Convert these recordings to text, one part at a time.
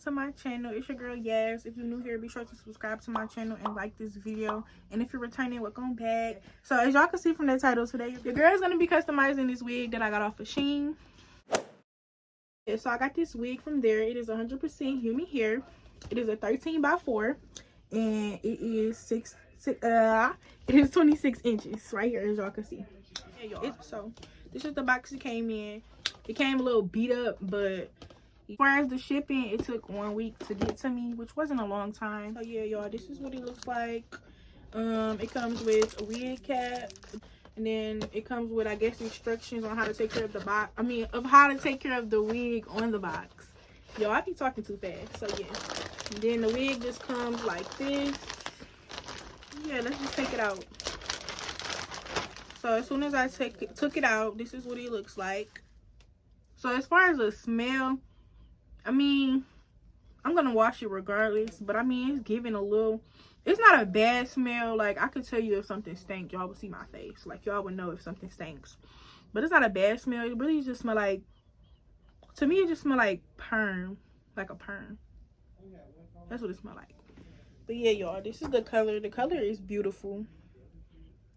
to my channel. It's your girl Yas. If you're new here, be sure to subscribe to my channel and like this video. And if you're returning, welcome back. So as y'all can see from the title, today your girl is going to be customizing this wig that I got off of Shein. Yeah, so I got this wig from there. It is 100% human hair. It is a 13x4 and it is 26 inches right here, as y'all can see. Yeah, y'all. So this is the box it came in. It came a little beat up, but as far as the shipping, it took 1 week to get to me, which wasn't a long time. So yeah, y'all, this is what it looks like. It comes with a wig cap, and then it comes with, I guess, instructions on how to take care of the box. Of how to take care of the wig on the box. Yo, I be talking too fast. So yeah, and then the wig just comes like this. Yeah, let's just take it out. So as soon as I took it out, this is what it looks like. So as far as the smell, I'm gonna wash it regardless, but it's giving a little, it's not a bad smell. Like, I could tell you if something stinks, y'all would see my face. Like, y'all would know if something stinks. But it's not a bad smell. It really just smell like, to me, it just smell like perm. Like a perm. That's what it smell like. But yeah, y'all, this is the color. The color is beautiful.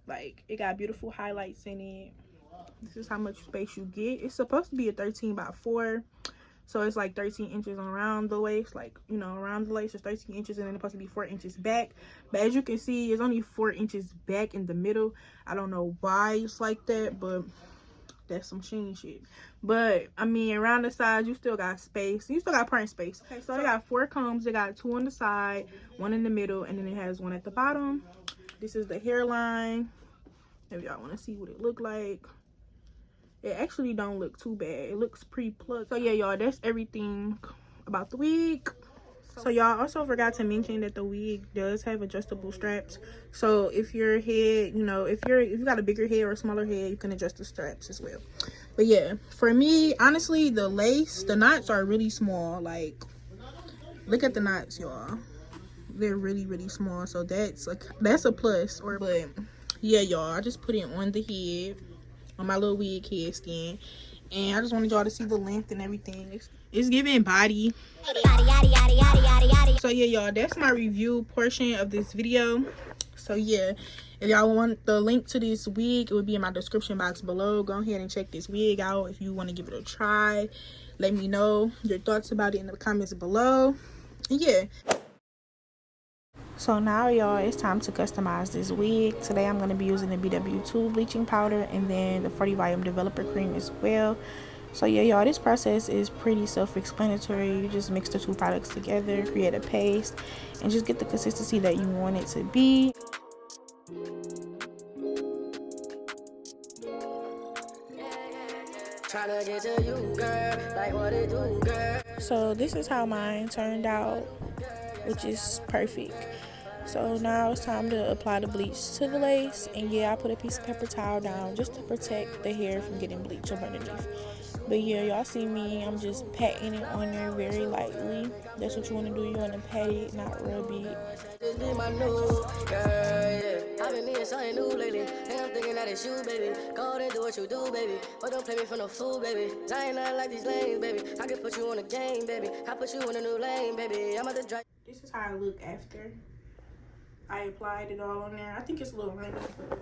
Like, it got beautiful highlights in it. This is how much space you get. It's supposed to be a 13x4. So it's like 13 inches around the waist. Like, you know, around the waist is 13 inches. And then it's supposed to be 4 inches back. But as you can see, it's only 4 inches back in the middle. I don't know why it's like that, but that's some Shein shit. But around the sides, you still got space. You still got printing space. Okay, so they got 4 combs. They got 2 on the side, 1 in the middle, and then it has 1 at the bottom. This is the hairline. If y'all want to see what it look like. It actually don't look too bad. It looks pre-plucked. So yeah, y'all, that's everything about the wig. So y'all, also forgot to mention that the wig does have adjustable straps. So if your head, you know, if you got a bigger head or a smaller head, you can adjust the straps as well. But yeah, for me, honestly, the knots are really small. Like, look at the knots, y'all. They're really, really small. So that's a plus. But yeah, y'all, I just put it on the head, on my little wig head stand, and I just wanted y'all to see the length and everything. It's giving body. So yeah, y'all, that's my review portion of this video. So yeah, if y'all want the link to this wig, it would be in my description box below. Go ahead and check this wig out if you want to give it a try. Let me know your thoughts about it in the comments below. And yeah, so now, y'all, it's time to customize this wig. Today I'm going to be using the BW2 bleaching powder and then the 40 volume developer cream as well. So yeah, y'all, this process is pretty self-explanatory. You just mix the 2 products together, create a paste, and just get the consistency that you want it to be. So this is how mine turned out, which is perfect. So now it's time to apply the bleach to the lace, and yeah, I put a piece of paper towel down just to protect the hair from getting bleach up underneath. But yeah, y'all see me, I'm just patting it on there very lightly. That's what you want to do. You want to pat it, not rub it. I've been being something new lately, and I'm thinking that it's you, baby. Go and do what you do, baby, but don't play me for no fool, baby. I ain't not like these lanes, baby. I can put you on a game, baby. I put you in a new lane, baby. I'm at the drive. This is how I look after I applied it all on there. I think it's a little runny,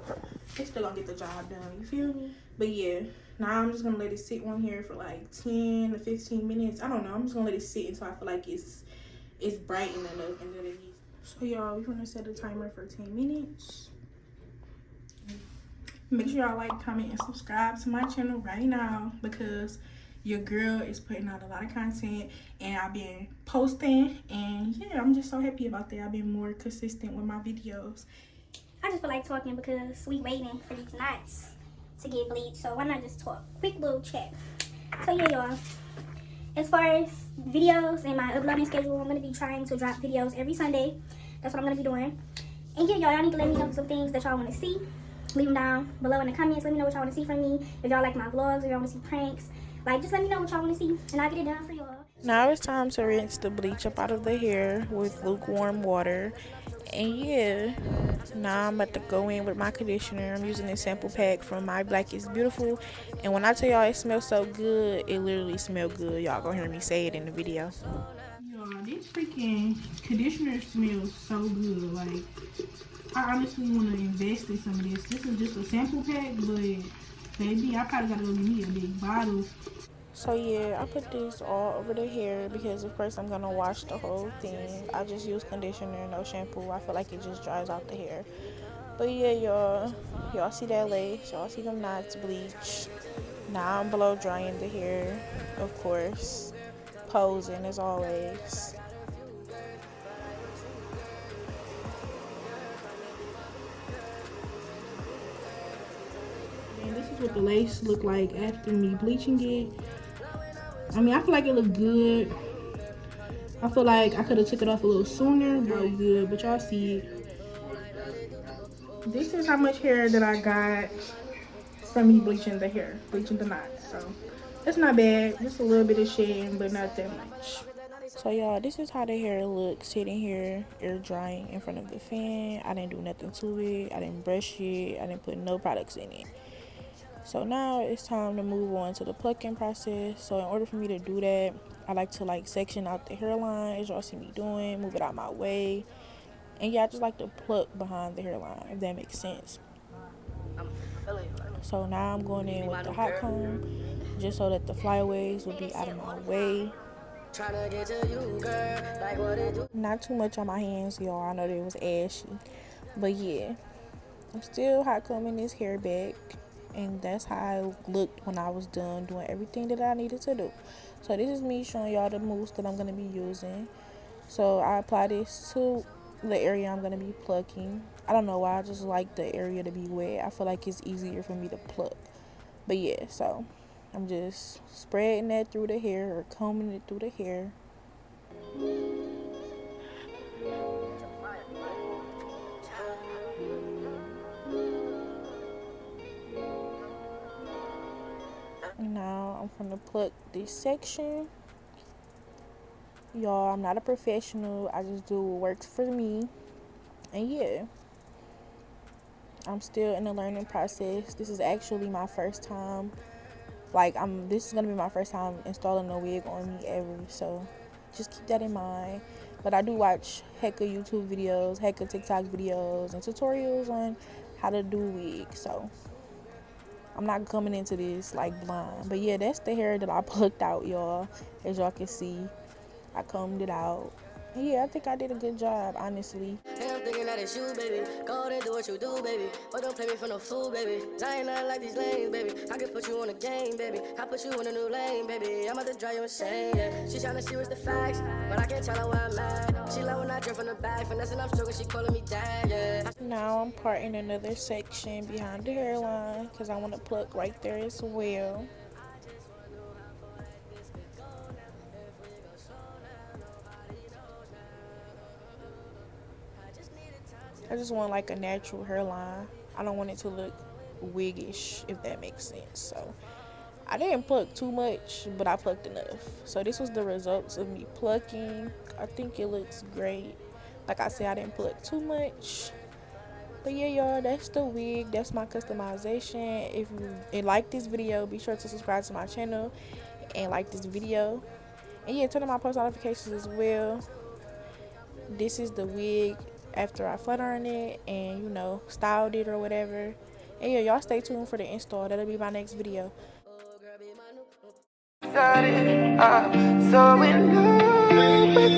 but it's still gonna get the job done, you feel me? But yeah, now I'm just gonna let it sit on here for like 10 to 15 minutes. I don't know, I'm just gonna let it sit until I feel like it's bright enough and then it needs. So y'all, we're gonna set a timer for 10 minutes. Make sure y'all like, comment, and subscribe to my channel right now, because your girl is putting out a lot of content and I've been posting, and yeah, I'm just so happy about that. I've been more consistent with my videos. I just feel like talking because we waiting for these knots to get bleached, so why not just talk? Quick little chat. So yeah, y'all, as far as videos and my uploading schedule, I'm going to be trying to drop videos every Sunday. That's what I'm going to be doing. And yeah, y'all need to let me know some things that y'all want to see. Leave them down below in the comments. Let me know what y'all want to see from me. If y'all like my vlogs, if y'all want to see pranks, like, just let me know what y'all want to see, and I'll get it done for y'all. Now it's time to rinse the bleach up out of the hair with lukewarm water. And yeah, now I'm about to go in with my conditioner. I'm using this sample pack from My Black is Beautiful. And when I tell y'all it smells so good, it literally smells good. Y'all gonna hear me say it in the video. Y'all, this freaking conditioner smells so good. Like, I honestly want to invest in some of this. This is just a sample pack, but baby, I probably gotta go get me a big bottle. So yeah, I put this all over the hair because of course I'm gonna wash the whole thing. I just use conditioner, no shampoo. I feel like it just dries out the hair. But yeah, y'all see that lace, y'all see them knots bleach. Now I'm blow drying the hair, of course, posing as always. And this is what the lace looked like after me bleaching it. I mean, I feel like it looked good. I feel like I could have took it off a little sooner, but good. But y'all see it. This is how much hair that I got from me bleaching the hair, bleaching the knots. So it's not bad. Just a little bit of shedding, but not that much. So y'all, this is how the hair looks sitting here, air drying in front of the fan. I didn't do nothing to it. I didn't brush it. I didn't put no products in it. So now it's time to move on to the plucking process. So in order for me to do that, I like to section out the hairline, as y'all see me doing, move it out my way. And yeah, I just like to pluck behind the hairline, if that makes sense. So now I'm going in with the hot comb, just so that the flyaways will be out of my way. Not too much on my hands, y'all. I know that it was ashy. But yeah, I'm still hot combing this hair back. And that's how I looked when I was done doing everything that I needed to do. So this is me showing y'all the mousse that I'm going to be using. So I apply this to the area I'm going to be plucking. I don't know why, I just like the area to be wet. I feel like it's easier for me to pluck. But yeah, so I'm just spreading that through the hair, or combing it through the hair. Now I'm gonna pluck this section. Y'all, I'm not a professional. I just do what works for me. And yeah, I'm still in the learning process. This is actually my first time. This is gonna be my first time installing a wig on me ever. So just keep that in mind. But I do watch hecka YouTube videos, hecka TikTok videos, and tutorials on how to do wigs. So I'm not coming into this blind. But yeah, that's the hair that I plucked out, y'all. As y'all can see, I combed it out. And yeah, I think I did a good job, honestly. I'm thinking that it's you, baby. Go ahead and do what you do, baby. But don't play me for no fool, baby. I ain't nothing like these lanes, baby. I can put you on a game, baby. I put you in a new lane, baby. I'm about to drive you insane, yeah. She tryna see what's the facts, but I can't tell her where I'm at. She love when I drip from the back, finessing, I'm stroking, she calling me dad, yeah. Now I'm parting another section behind the hairline, because I want to pluck right there as well. I just want a natural hairline. I don't want it to look wiggish, if that makes sense. So I didn't pluck too much, but I plucked enough. So this was the results of me plucking. I think it looks great. Like I said, I didn't pluck too much. But yeah, y'all, that's the wig. That's my customization. If you like this video, be sure to subscribe to my channel and like this video. And yeah, turn on my post notifications as well. This is the wig after I flat ironed it and styled it or whatever. And yeah, y'all stay tuned for the install. That'll be my next video. So in love with